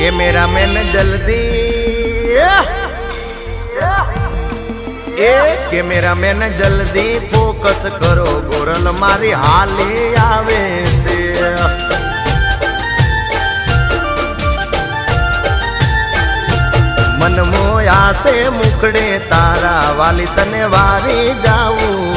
cameraman જલ્દી cameraman જલ્દી focus કરો ગોરલ મારી હાલી આવે છે મન મોયા છે મુખડે તારા વાલી તને વારી જાવું